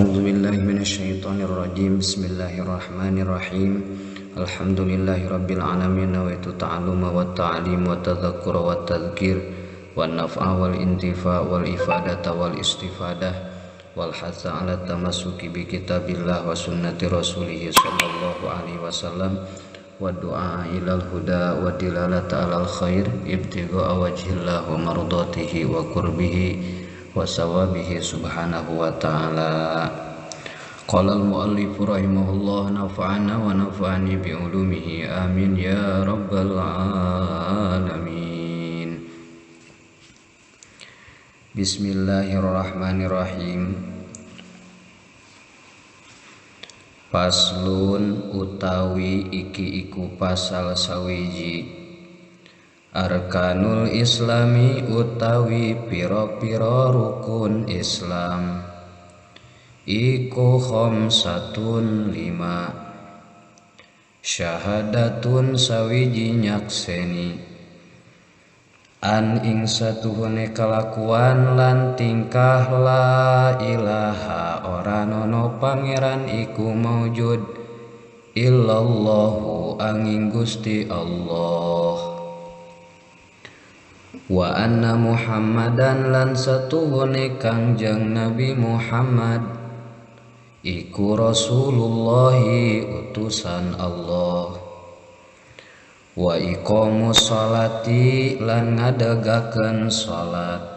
A'udzubillahi minasyaitonirrajim. Bismillahirrahmanirrahim. Alhamdulillahirabbil alamin. Nawaitu ta'alluma wa ta'lim wa tadhakkura wa tadhkir wa naf'a wal intifa' wal ifadata wal istifadah wal hatha 'ala tamassuki bi kitabillah wa sunnati rasulih sallallahu alaihi wasallam wa du'a ilal huda wa dilalata 'alal khair ibtigha'a wajhillah wa mardatihi wa qurbihi wa sawabihi subhanahu wa ta'ala. Qala al-muallif rahimahullah nafa'ana wa nafa'ani bi ulumihi amin ya rabbal alamin. Bismillahirrahmanirrahim. Paslun utawi iki iku pasal sawiji. Arkanul islami utawi piro-piro rukun Islam iku khamsatun 5. Syahadatun sawiji nyakseni an ing satuhune kalakuan lan tingkah la ilaha ora nono pangeran iku maujud illallahu angin Gusti Allah. Wa anna Muhammadan lan satuhune Kangjeng Nabi Muhammad iku Rasulullahi utusan Allah. Wa iqamus sholati lan ngadegakeun salat.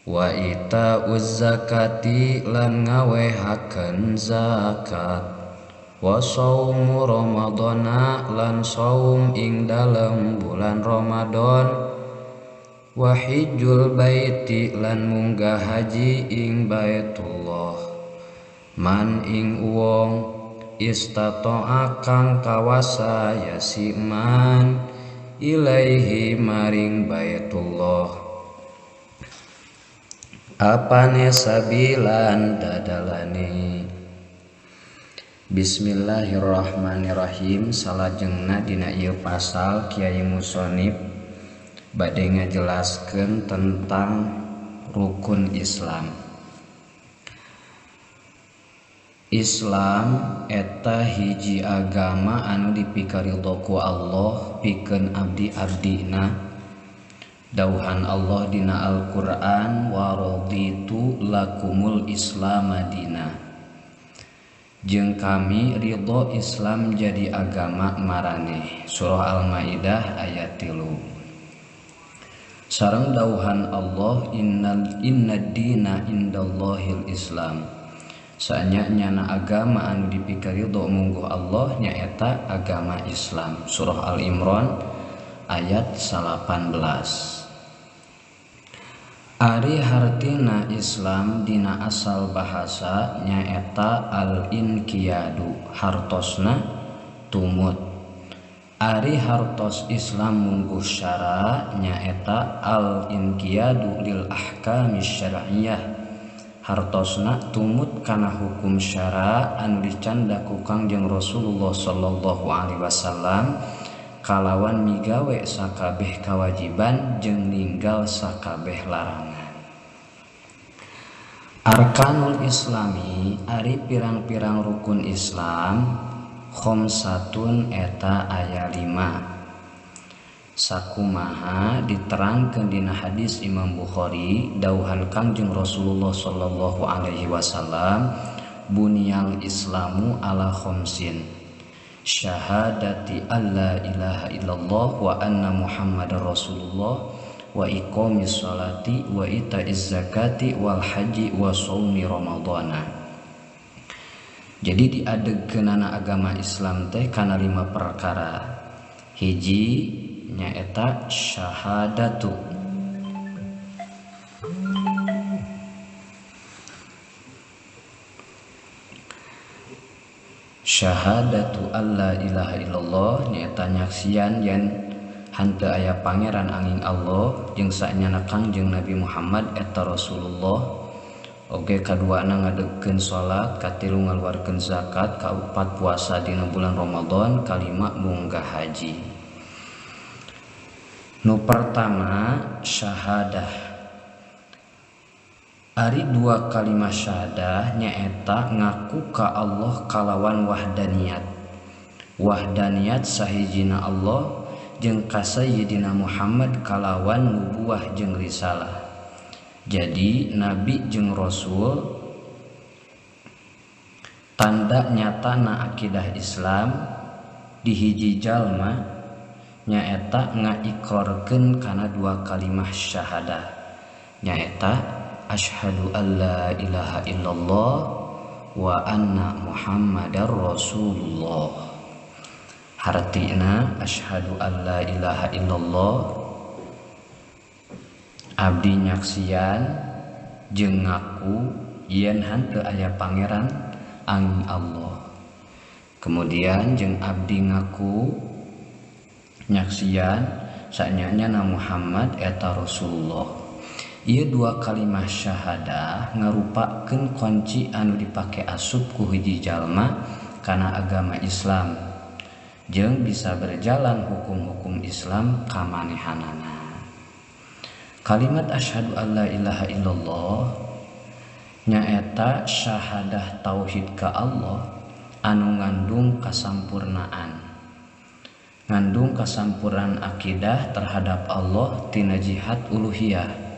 Wa itauz zakati lan ngawehakeun zakat. Wa shaumu ramadhana lan saum ing dalem bulan Ramadan. Wa hijjul baiti lan munggah haji ing baitullah man ing wong istata'a kang kawasa yasiman ilaihi maring baitullah apane sabilan dadalane. Bismillahirrahmanirrahim. Salajengna dina ieu pasal Kiai Musonib bade ngajelaskeun tentang rukun Islam. Islam eta hiji agama anu dipikaridho ku Allah pikeun abdi-abdina. Dauhan Allah dina Al-Qur'an wa raditu lakumul Islam madina. Jeung kami ridho Islam jadi agama maraneh. Surah Al-Maidah ayat 3. Sareng dauhan Allah inna dina indallahil Islam. Saanyana agama anu dipikaridho mungguh Allah nyaeta agama Islam. Surah Al-Imran ayat 18. Ari hartina Islam dina asal bahasa nyaeta al-inqiyadu hartosna tumut. Ari hartos Islam mungguh syara nyaeta al-inqiyadu lil ahkamis syar'iyyah. Hartosna tumut kana hukum syara anu dicanda ku Kangjeng Rasulullah sallallahu alaihi wasallam kalawan migawe sakabeh kawajiban jeung ninggal sakabeh larangan. Arkanul Islami ari pirang-pirang rukun Islam khamsatun eta aya 5. Sakumaha diterangkeun dina hadis Imam Bukhari dauhan Kangjeng Rasulullah sallallahu alaihi wasallam bunyal islamu ala khamsin syahadati alla ilaha illallah wa anna muhammadar rasulullah wa iqamis sholati wa itaiz zakati wal haji wa shaumi ramadhana. Jadi diadegkeunana agama Islam teh kana 5 perkara. Hiji nyaeta syahadatu. Syahadatu alla ilaha illallah nyaeta nyaksian yen henteu aya pangeran angin Allah jeung saenyana Kangjeng Nabi Muhammad eta Rasulullah. Oge kaduana ngadegkeun salat, katilu ngaluarkeun zakat, kaopat puasa dina bulan Ramadan, kalima munggah haji. Nu pertama syahadah. Ari dua kalimat syahadah nyaeta ngaku ka Allah kalawan wahdaniyat sahijina Allah jeung ka sayyidina Muhammad kalawan nubuwah jeung risalah. Jadi nabi jeung rasul tanda nyatana akidah Islam di hiji jalma nyaeta ngaikrarkeun kana dua kalimah syahadah nyaeta asyhadu alla ilaha illallah wa anna muhammadar rasulullah. Hartina asyhadu alla ilaha illallah abdi nyaksian jeung ngaku yen henteu aya pangeran angin Allah. Kemudian jeung abdi ngaku nyaksian sanyana Muhammad eta Rasulullah. Ieu dua kalimah syahadah ngarupakeun kunci anu dipake asup ku hiji jalma kana agama Islam jeung bisa berjalan hukum-hukum Islam kamanehanana. Kalimat asyhadu alla ilaha illallah nyaeta syahadah tauhid ka Allah anu ngandung kasampurnaan akidah terhadap Allah tina jihad uluhiyah.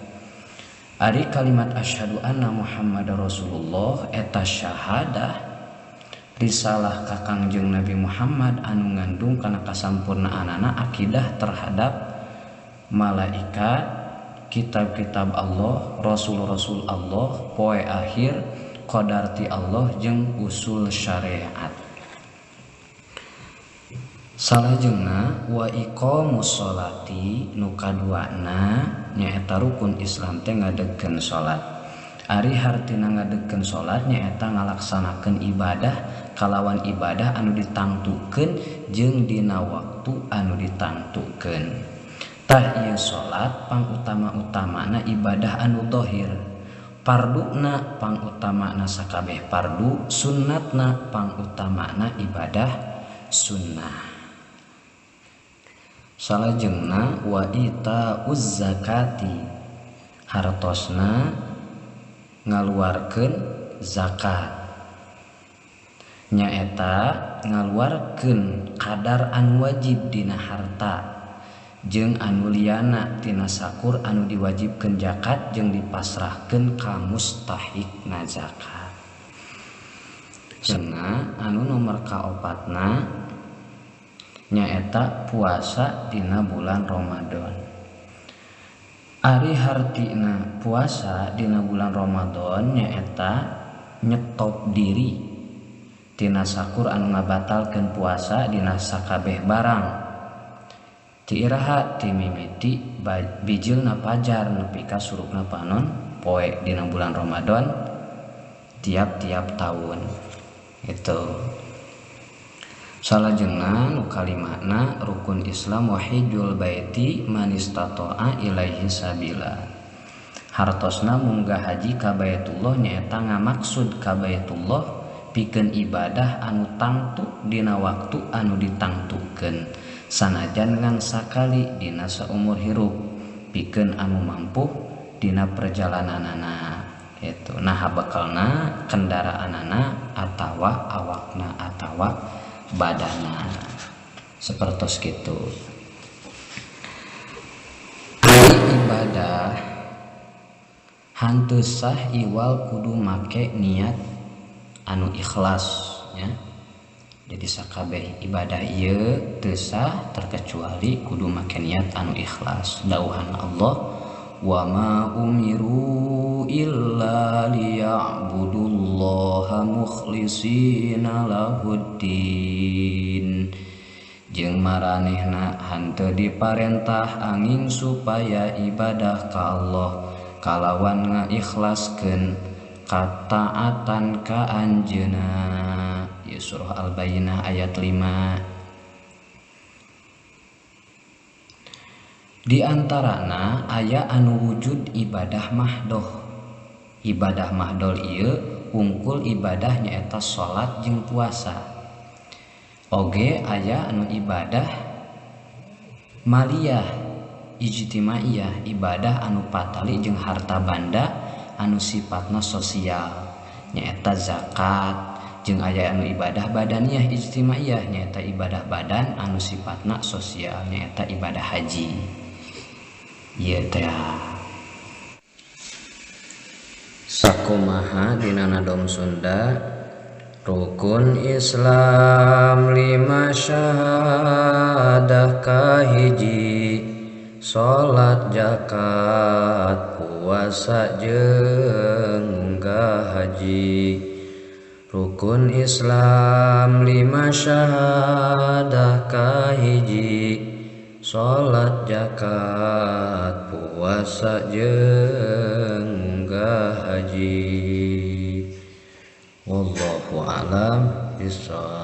Ari kalimat asyhadu anna Muhammadar Rasulullah eta syahadah risalah ka Kangjeng Nabi Muhammad anu ngandung kana kasampurnaanana akidah terhadap malaikat, kitab-kitab Allah, rasul-rasul Allah, poe akhir, qadarti Allah jeung usul syariat. Salajengna wa iqamus sholati nu kaduana nyaeta rukun Islam teh ngadegkeun salat. Ari hartina ngadegkeun salat nyaeta ngalaksanakeun ibadah kalawan ibadah anu ditangtukeun jeung dina waktu anu ditangtukeun. Tah ieu salat pangutama-utamana ibadah anu dhahir. Parduna pangutamana sakabeh pardu, sunnatna pangutamana ibadah sunnah. Salajengna wa itauz zakati hartosna ngaluarkeun zakat nyaeta ngaluarkeun kadar anu wajib dina harta jeung anu liana tina sakur anu diwajibkeun zakat jeung dipasrahkeun ka mustahikna zakat. Cenah anu nomor kaopatna nyaeta puasa dina bulan Ramadan. Ari hartina puasa dina bulan Ramadan nyaeta nyetop diri tina sakur anu ngabatalkeun puasa dina sakabeh barang. Ti iraha ti mimiti bijilna pajar nepi ka surupna panon poe dina bulan Ramadan tiap-tiap tahun. Itu salajengna nu kalimana rukun Islam wa hijjul baiti man istata'a ilaihi sabila. Hartosna munggah haji ka Baitullah nyaeta ngamaksud ka Baitullah pikeun ibadah anu tangtu dina waktu anu ditangtukeun sanajan ngan sakali dina saumur hirup pikeun anu mampu dina perjalananana. Itu nah bakalna kendaraanana atawa awakna atawa badana sepertos gitu. Ari ibadah hanteu sah iwal kudu make niat anu ikhlas ya. Jadi sakabeh ibadah ieu teu sah terkecuali kudu make niat anu ikhlas. Dauhan Allah wa ma umiru illa liya'budullaha mukhlishina lahuddin. Jeung maranehna hanteu diparentah angin supaya ibadah ka Allah kalawan ngaikhlaskeun kataatan ka anjeunna. Ya surah Al-Bayyinah ayat 5. Di antarana aya anu wujud ibadah mahdoh. Ibadah mahdol ieu ungkul ibadah nyaeta salat jeung puasa. Oge aya anu ibadah maliyah ijtimaiyah, ibadah anu patali jeung harta banda anu sifatna sosial nyaeta zakat, jeung aya anu ibadah badaniyah ijtimaiyah nyaeta ibadah badan anu sifatna sosial nyaeta ibadah haji. Ieu teh sakumaha dina nadom Sunda rukun Islam 5 syahadah kahiji salat zakat puasa jeung unggah haji. Rukun Islam 5 syahadah kahiji salat zakat puasa jeung unggah haji. Wallahu a'lam bishawab.